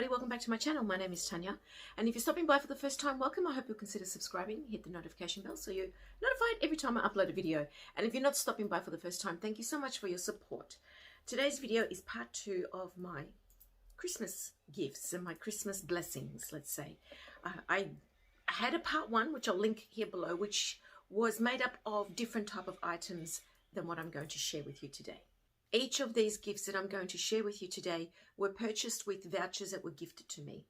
everybody, welcome back to my channel. My name is Tanya, and if you're stopping by for the first time, welcome. I hope you'll consider subscribing, hit the notification bell so you're notified every time I upload a video. And if you're not stopping by for the first time, thank you so much for your support. Today's video is part 2 of my Christmas gifts and my Christmas blessings, let's say. I had a part 1, which I'll link here below, which was made up of different type of items than what I'm going to share with you today. Each of these gifts that I'm going to share with you today were purchased with vouchers that were gifted to me.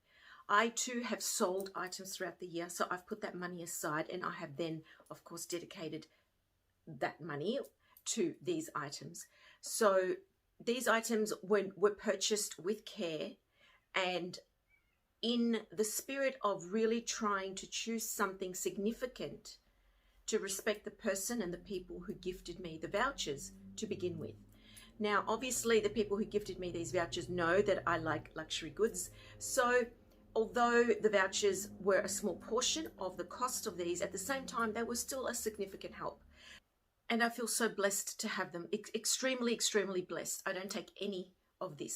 I too have sold items throughout the year, so I've put that money aside, and I have then, of course, dedicated that money to these items. So these items were purchased with care and in the spirit of really trying to choose something significant to respect the person and the people who gifted me the vouchers to begin with. Now, obviously, the people who gifted me these vouchers know that I like luxury goods. So although the vouchers were a small portion of the cost of these, at the same time, they were still a significant help. And I feel so blessed to have them, extremely, extremely blessed. I don't take any of the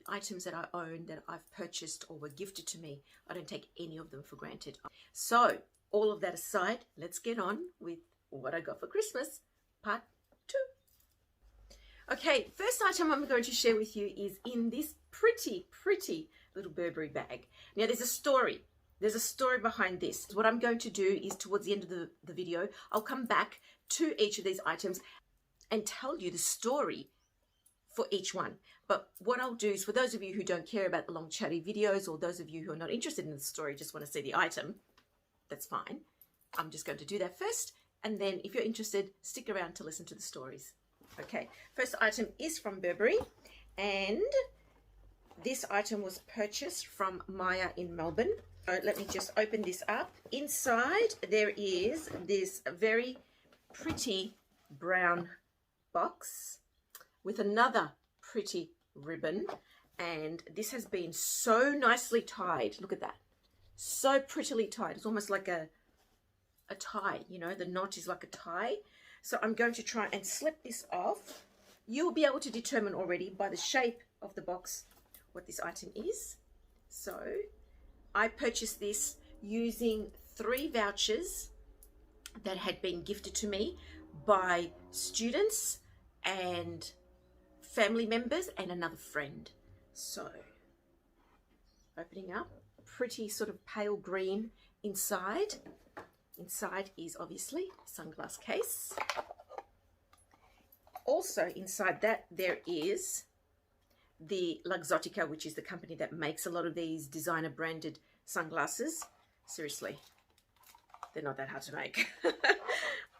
items that I own that I've purchased or were gifted to me. I don't take any of them for granted. So all of that aside, let's get on with what I got for Christmas. Part 2. Okay, first item I'm going to share with you is in this pretty little Burberry bag. Now there's a story behind this. What I'm going to do is towards the end of the video, I'll come back to each of these items and tell you the story for each one. But what I'll do is, for those of you who don't care about the long chatty videos, or those of you who are not interested in the story, just want to see the item, that's fine. I'm just going to do that first. And then if you're interested, stick around to listen to the stories. Okay, first item is from Burberry. And this item was purchased from Maya in Melbourne. So let me just open this up. Inside, there is this very pretty brown box with another pretty ribbon. And this has been so nicely tied. Look at that. So prettily tied. It's almost like a tie, you know, the knot is like a tie. So I'm going to try and slip this off. You'll be able to determine already by the shape of the box what this item is. So I purchased this using 3 vouchers that had been gifted to me by students and family members and another friend. So opening up, pretty sort of pale green inside. Inside is obviously a sunglass case. Also inside that there is the Luxottica, which is the company that makes a lot of these designer branded sunglasses. Seriously, they're not that hard to make.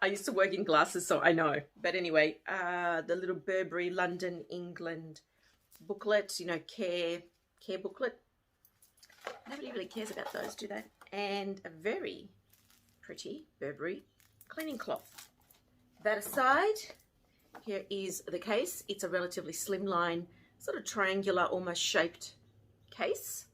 I used to work in glasses, so I know. But anyway, the little Burberry London, England booklet, you know, care booklet. Nobody really cares about those, do they? And a very pretty Burberry cleaning cloth. That aside, here is the case. It's a relatively slimline, sort of triangular, almost shaped case,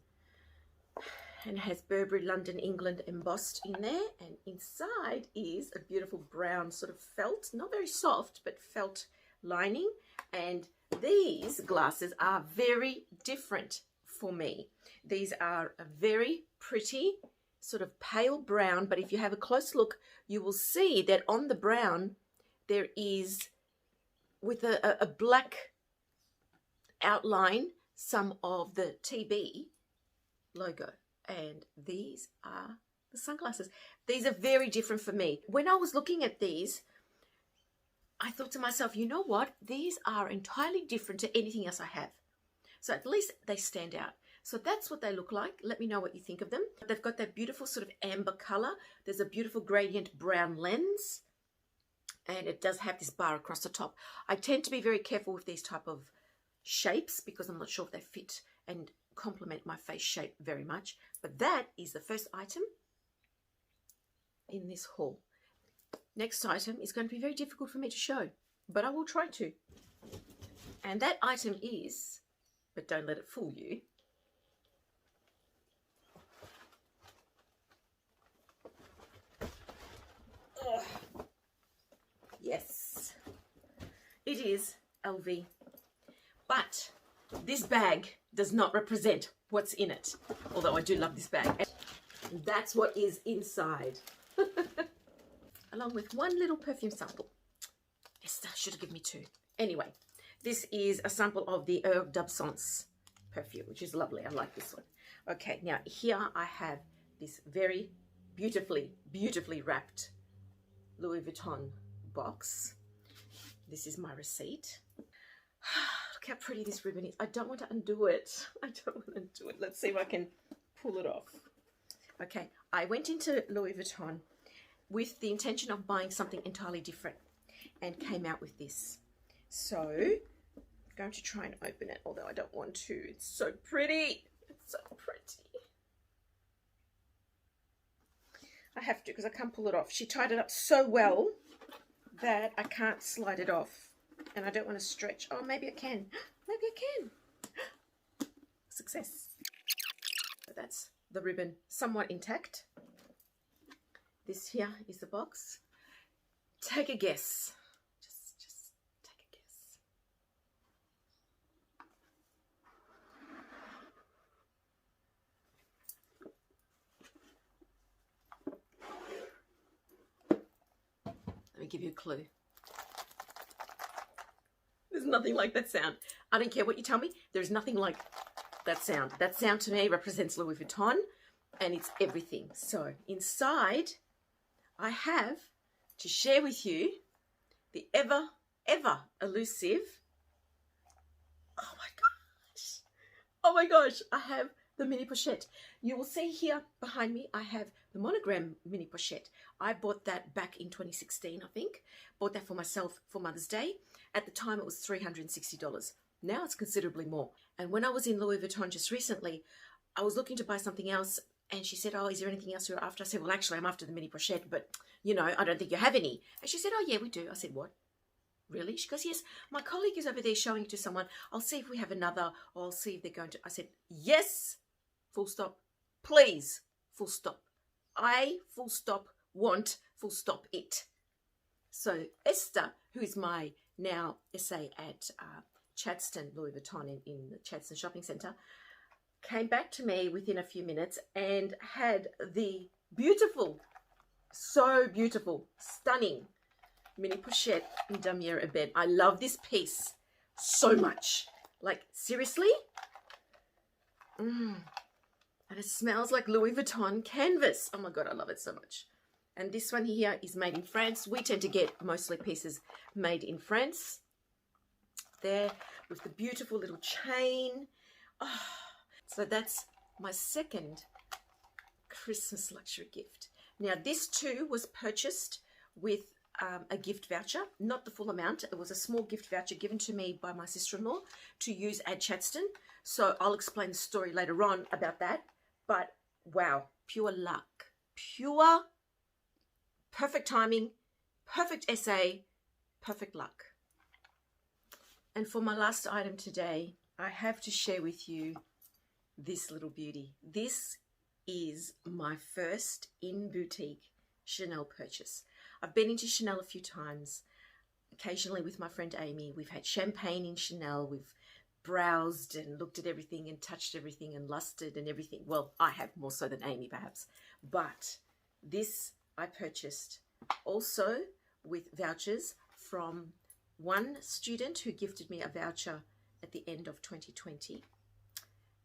and it has Burberry London, England embossed in there. And inside is a beautiful brown sort of felt, not very soft, but felt lining. And these glasses are very different for me. These are a very pretty sort of pale brown, but if you have a close look, you will see that on the brown there is, with a black outline, some of the TB logo. And these are the sunglasses. These are very different for me. When I was looking at these, I thought to myself, you know what? These are entirely different to anything else I have. So at least they stand out. So that's what they look like. Let me know what you think of them. They've got that beautiful sort of amber color. There's a beautiful gradient brown lens, and it does have this bar across the top. I tend to be very careful with these type of shapes because I'm not sure if they fit and complement my face shape very much. But that is the first item in this haul. Next item is going to be very difficult for me to show, but I will try to. And that item is, but don't let it fool you, yes, it is LV. But this bag does not represent what's in it, although I do love this bag. And that's what is inside. Along with one little perfume sample. Esther should have given me 2. Anyway, this is a sample of the Heure d'Absence perfume, which is lovely. I like this one. Okay, now here I have this very beautifully wrapped Louis Vuitton box. This is my receipt. Look how pretty this ribbon is. I don't want to undo it. I don't want to undo it. Let's see if I can pull it off. Okay, I went into Louis Vuitton with the intention of buying something entirely different and came out with this. So I'm going to try and open it, although I don't want to. It's so pretty. It's so pretty. I have to because I can't pull it off. She tied it up so well that I can't slide it off. And I don't want to stretch. Oh, maybe I can. Maybe I can. Success. So that's the ribbon somewhat intact. This here is the box. Take a guess. Just take a guess. Let me give you a clue. There's nothing like that sound. I don't care what you tell me. There's nothing like that sound. That sound to me represents Louis Vuitton, and it's everything. So inside, I have to share with you the ever elusive. Oh my gosh! I have the mini pochette. You will see here behind me, I have the monogram mini pochette. I bought that back in 2016, I think. Bought that for myself for Mother's Day. At the time, it was $360. Now it's considerably more. And when I was in Louis Vuitton just recently, I was looking to buy something else. And she said, oh, is there anything else you're after? I said, well, actually, I'm after the mini pochette, but, you know, I don't think you have any. And she said, oh, yeah, we do. I said, what? Really? She goes, yes, my colleague is over there showing it to someone. I'll see if we have another, or I'll see if they're going to. I said, yes, full stop, please, full stop. I, full stop, want, full stop, it. So Esther, who is my now SA at Chadstone, Louis Vuitton in the Chadstone Shopping Centre, came back to me within a few minutes and had the beautiful, so beautiful, stunning mini pochette in damier ebene. I love this piece so much. Like, seriously? And it smells like Louis Vuitton canvas. Oh my God, I love it so much. And this one here is made in France. We tend to get mostly pieces made in France. There with the beautiful little chain. Oh, so that's my second Christmas luxury gift. Now this too was purchased with a gift voucher, not the full amount. It was a small gift voucher given to me by my sister-in-law to use at Chadstone. So I'll explain the story later on about that. But wow, pure luck, pure perfect timing, perfect essay, perfect luck. And for my last item today, I have to share with you this little beauty. This is my first in-boutique Chanel purchase. I've been into Chanel a few times, occasionally with my friend Amy. We've had champagne in Chanel. We've browsed and looked at everything and touched everything and lusted and everything. Well, I have more so than Amy perhaps. But this I purchased also with vouchers from one student who gifted me a voucher at the end of 2020.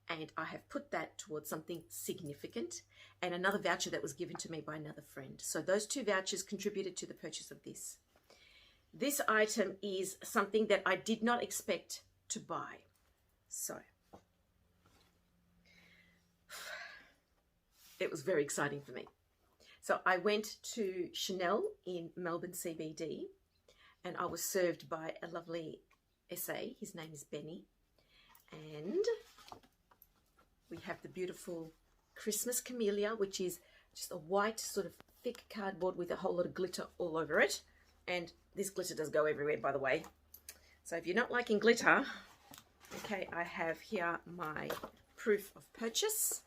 And I have put that towards something significant, and another voucher that was given to me by another friend. So those two vouchers contributed to the purchase of this. This item is something that I did not expect to buy. So it was very exciting for me. So I went to Chanel in Melbourne CBD, and I was served by a lovely SA. His name is Benny. And we have the beautiful Christmas camellia, which is just a white sort of thick cardboard with a whole lot of glitter all over it. And this glitter does go everywhere, by the way. So if you're not liking glitter, okay, I have here my proof of purchase.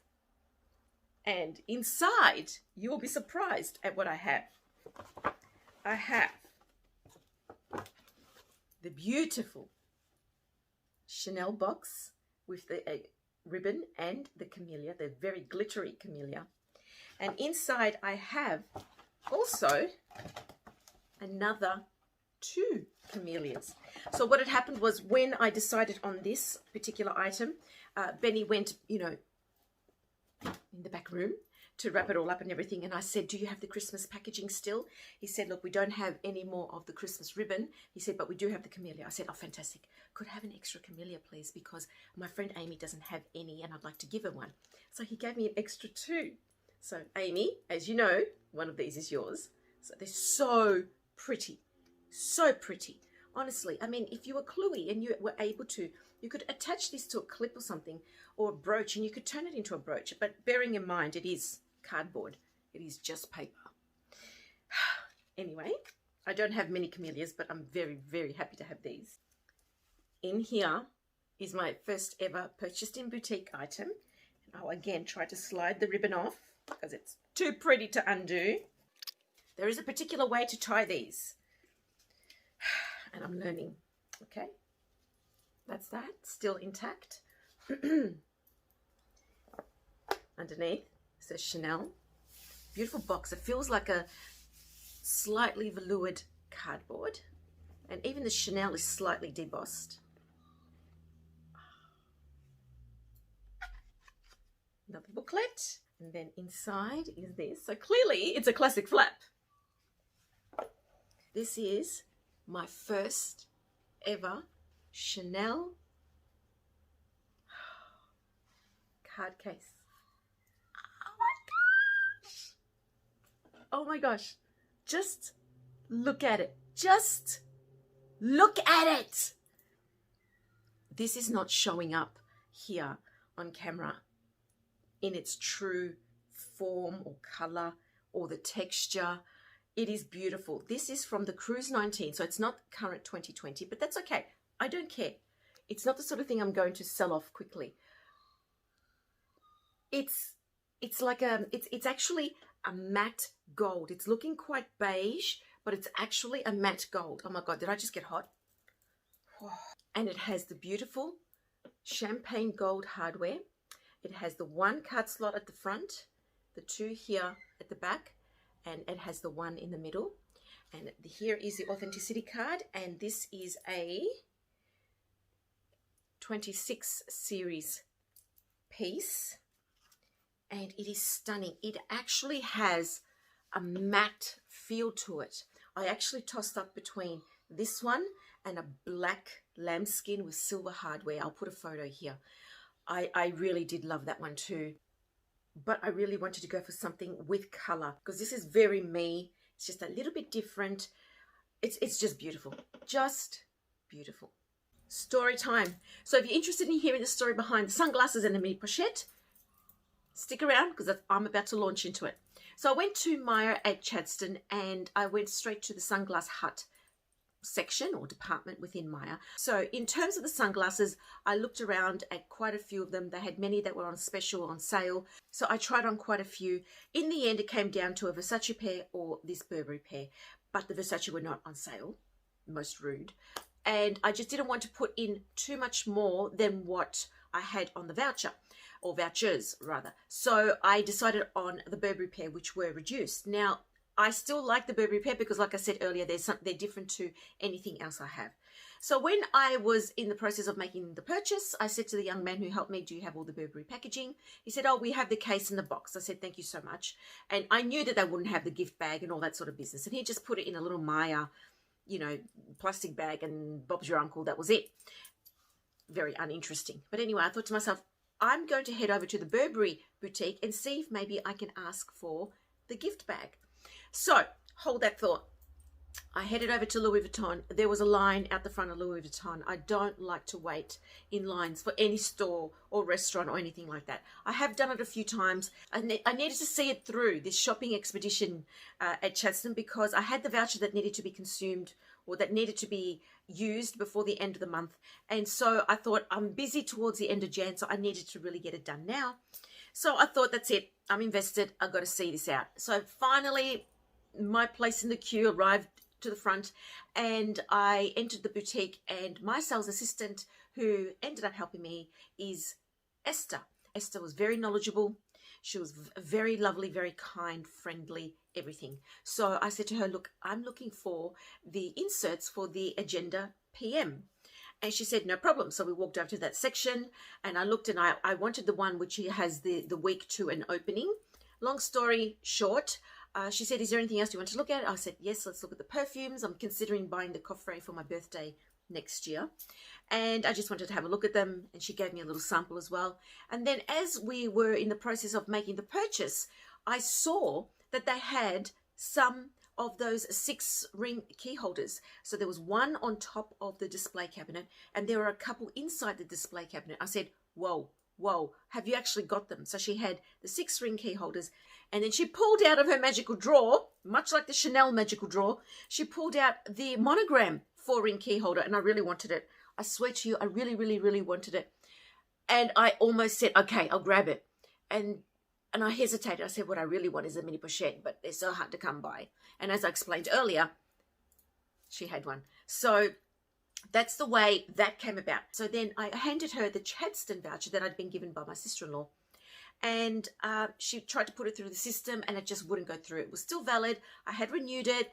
And inside, you will be surprised at what I have. I have the beautiful Chanel box with the ribbon and the camellia, the very glittery camellia. And inside I have also another 2 camellias. So what had happened was, when I decided on this particular item, Benny went, you know, in the back room to wrap it all up and everything, and I said, do you have the Christmas packaging still? He said, look, we don't have any more of the Christmas ribbon. He said, but we do have the camellia. I said, oh, fantastic. Could I have an extra camellia, please? Because my friend Amy doesn't have any and I'd like to give her one. So he gave me an extra 2. So Amy, as you know, one of these is yours. So they're so pretty, so pretty. Honestly, I mean, if you were cluey and you were able to, you could attach this to a clip or something, or a brooch, and you could turn it into a brooch. But bearing in mind, it is cardboard. It is just paper. Anyway, I don't have many camellias, but I'm very, very happy to have these. In here is my first ever purchased in boutique item. And I'll again try to slide the ribbon off because it's too pretty to undo. There is a particular way to tie these, and I'm learning. Okay, that's that, still intact. Underneath it says Chanel. Beautiful box. It feels like a slightly veloured cardboard, and even the Chanel is slightly debossed. Another booklet, and then inside is this. So clearly it's a classic flap. This is my first ever Chanel card case. Oh my gosh. Just look at it. Just look at it. This is not showing up here on camera in its true form or color or the texture. It is beautiful. This is from the Cruise 19, so it's not current 2020, but that's okay. I don't care. It's not the sort of thing I'm going to sell off quickly. It's like it's actually a matte gold. It's looking quite beige, but it's actually a matte gold. Oh my God, did I just get hot? And it has the beautiful champagne gold hardware. It has the 1 card slot at the front, the 2 here at the back, and it has the 1 in the middle. And here is the authenticity card, and this is a 26 series piece, and it is stunning. It actually has a matte feel to it. I actually tossed up between this one and a black lambskin with silver hardware. I'll put a photo here. I really did love that one too, but I really wanted to go for something with color because this is very me. It's just a little bit different. It's just beautiful, just beautiful. Story time. So if you're interested in hearing the story behind the sunglasses and the mini pochette, stick around because I'm about to launch into it. So I went to Myer at Chadstone and I went straight to the Sunglass Hut section or department within Myer. So in terms of the sunglasses, I looked around at quite a few of them. They had many that were on special, on sale. So I tried on quite a few. In the end, it came down to a Versace pair or this Burberry pair, but the Versace were not on sale. Most rude. And I just didn't want to put in too much more than what I had on the voucher, or vouchers rather. So I decided on the Burberry pair, which were reduced. Now, I still like the Burberry pair because, like I said earlier, they're different to anything else I have. So when I was in the process of making the purchase, I said to the young man who helped me, do you have all the Burberry packaging? He said, oh, we have the case and the box. I said, thank you so much. And I knew that they wouldn't have the gift bag and all that sort of business. And he just put it in a little Myer, you know, plastic bag, and Bob's your uncle. That was it. Very uninteresting. But anyway, I thought to myself, I'm going to head over to the Burberry boutique and see if maybe I can ask for the gift bag. So hold that thought. I headed over to Louis Vuitton. There was a line out the front of Louis Vuitton. I don't like to wait in lines for any store or restaurant or anything like that. I have done it a few times. I needed to see it through, this shopping expedition at Chadstone, because I had the voucher that needed to be consumed or that needed to be used before the end of the month. And so I thought, I'm busy towards the end of Jan, so I needed to really get it done now. So I thought, that's it. I'm invested. I've got to see this out. So finally, my place in the queue arrived to the front and I entered the boutique, and my sales assistant, who ended up helping me is Esther. Esther was very knowledgeable. She was very lovely, very kind, friendly, everything. So I said to her, look, I'm looking for the inserts for the Agenda PM. And she said, no problem. So we walked over to that section and I looked, and I wanted the one which has the week to an opening. Long story short, she said, is there anything else you want to look at? I said, yes, let's look at the perfumes. I'm considering buying the coffret for my birthday next year. And I just wanted to have a look at them. And she gave me a little sample as well. And then as we were in the process of making the purchase, I saw that they had some of those 6-ring key holders. So there was one on top of the display cabinet and there were a couple inside the display cabinet. I said, whoa, have you actually got them? So she had the 6-ring key holders, and then she pulled out of her magical drawer, much like the Chanel magical drawer, she pulled out the monogram 4-ring key holder, and I really wanted it. I swear to you, I really, really, really wanted it. And I almost said, okay, I'll grab it. And I hesitated. I said, what I really want is a mini pochette, but they're so hard to come by. And as I explained earlier, she had one. So that's the way that came about. So then I handed her the Chadstone voucher that I'd been given by my sister-in-law. And she tried to put it through the system and it just wouldn't go through. It was still valid. I had renewed it,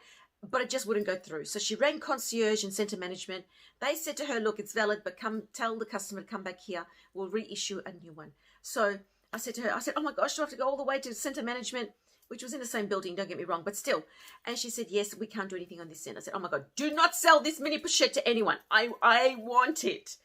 but it just wouldn't go through. So she rang concierge and centre management. They said to her, look, it's valid, but come tell the customer to come back here. We'll reissue a new one. So I said to her, oh my gosh, do I have to go all the way to centre management, which was in the same building, don't get me wrong, but still. And she said, yes, we can't do anything on this end. I said, oh my God, do not sell this mini pochette to anyone. I want it.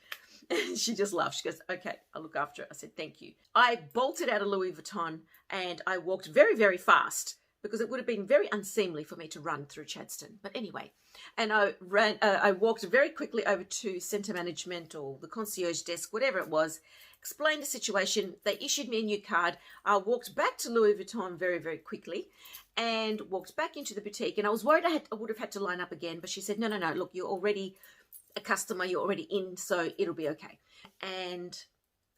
And she just laughed. She goes, okay, I'll look after it. I said, thank you. I bolted out of Louis Vuitton and I walked very, very fast because it would have been very unseemly for me to run through Chadstone. But anyway, and I walked very quickly over to centre management or the concierge desk, whatever it was, explained the situation. They issued me a new card. I walked back to Louis Vuitton very, very quickly and walked back into the boutique. And I was worried I would have had to line up again, but she said, no, look, you're already a customer, you're already in, so it'll be okay. And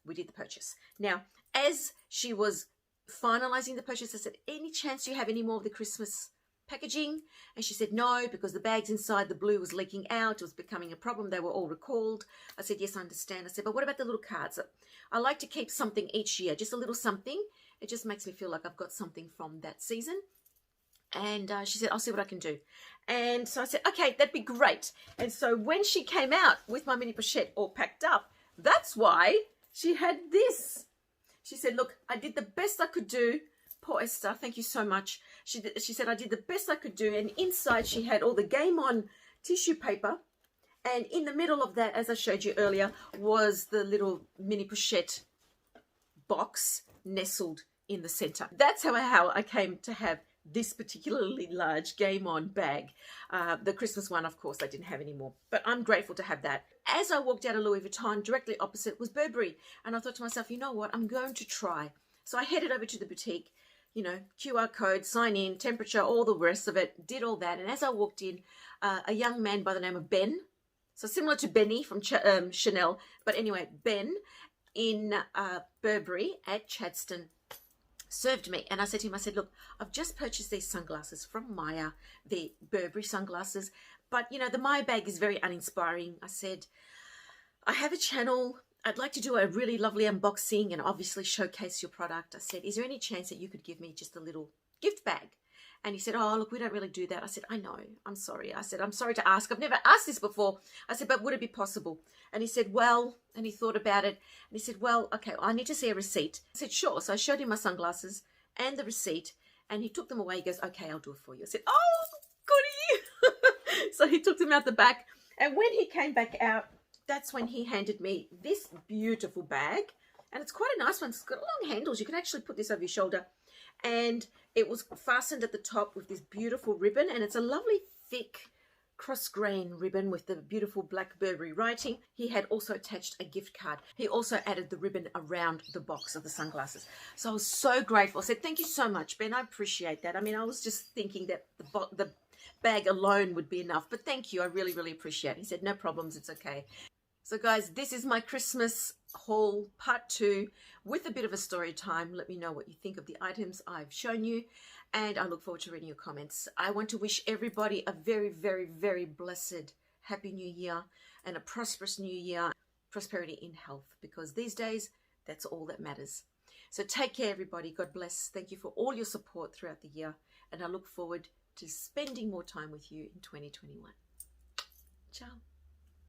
we did the purchase. Now, as she was finalizing the purchase, I said, any chance you have any more of the Christmas packaging? And she said, no, because the bags inside, the blue was leaking out. It was becoming a problem. They were all recalled. I said, yes, I understand. I said, but what about the little cards? I like to keep something each year, just a little something. It just makes me feel like I've got something from that season. And she said, I'll see what I can do. And so I said, okay, that'd be great. And so when she came out with my mini pochette all packed up, that's why she had this. She said, look, I did the best I could do. Poor Esther, thank you so much. She said, I did the best I could do. And inside she had all the Game On tissue paper. And in the middle of that, as I showed you earlier, was the little mini pochette box nestled in the center. That's how I came to have this particularly large Game On bag. The Christmas one, of course, I didn't have anymore, but I'm grateful to have that. As I walked out of Louis Vuitton, directly opposite was Burberry. And I thought to myself, you know what, I'm going to try. So I headed over to the boutique, you know, QR code, sign in, temperature, all the rest of it, did all that. And as I walked in, a young man by the name of Ben, so similar to Benny from Chanel, but anyway, Ben in Burberry at Chadstone served me. And I said to him, I said, look, I've just purchased these sunglasses from Maya, the Burberry sunglasses, but you know, the Maya bag is very uninspiring. I said, I have a channel. I'd like to do a really lovely unboxing and obviously showcase your product. I said, is there any chance that you could give me just a little gift bag? And he said, oh, look, we don't really do that. I said, I know, I'm sorry. I said, I'm sorry to ask. I've never asked this before. I said, but would it be possible? And he said, well, and he thought about it. And he said, well, okay, I need to see a receipt. I said, sure. So I showed him my sunglasses and the receipt and he took them away. He goes, okay, I'll do it for you. I said, oh, goody. So he took them out the back. And when he came back out, that's when he handed me this beautiful bag. And it's quite a nice one. It's got long handles. You can actually put this over your shoulder. And it was fastened at the top with this beautiful ribbon. And it's a lovely thick cross-grain ribbon with the beautiful black Burberry writing. He had also attached a gift card. He also added the ribbon around the box of the sunglasses. So I was so grateful. I said, thank you so much, Ben. I appreciate that. I mean, I was just thinking that the bag alone would be enough. But thank you. I really, really appreciate it. He said, no problems. It's okay. So guys, this is my Christmas haul part 2 with a bit of a story time. Let me know what you think of the items I've shown you, and I look forward to reading your comments. I want to wish everybody a very, very, very blessed Happy New Year and a prosperous New Year. prosperity in health, because these days, that's all that matters. So take care, everybody. God bless. Thank you for all your support throughout the year. And I look forward to spending more time with you in 2021. Ciao.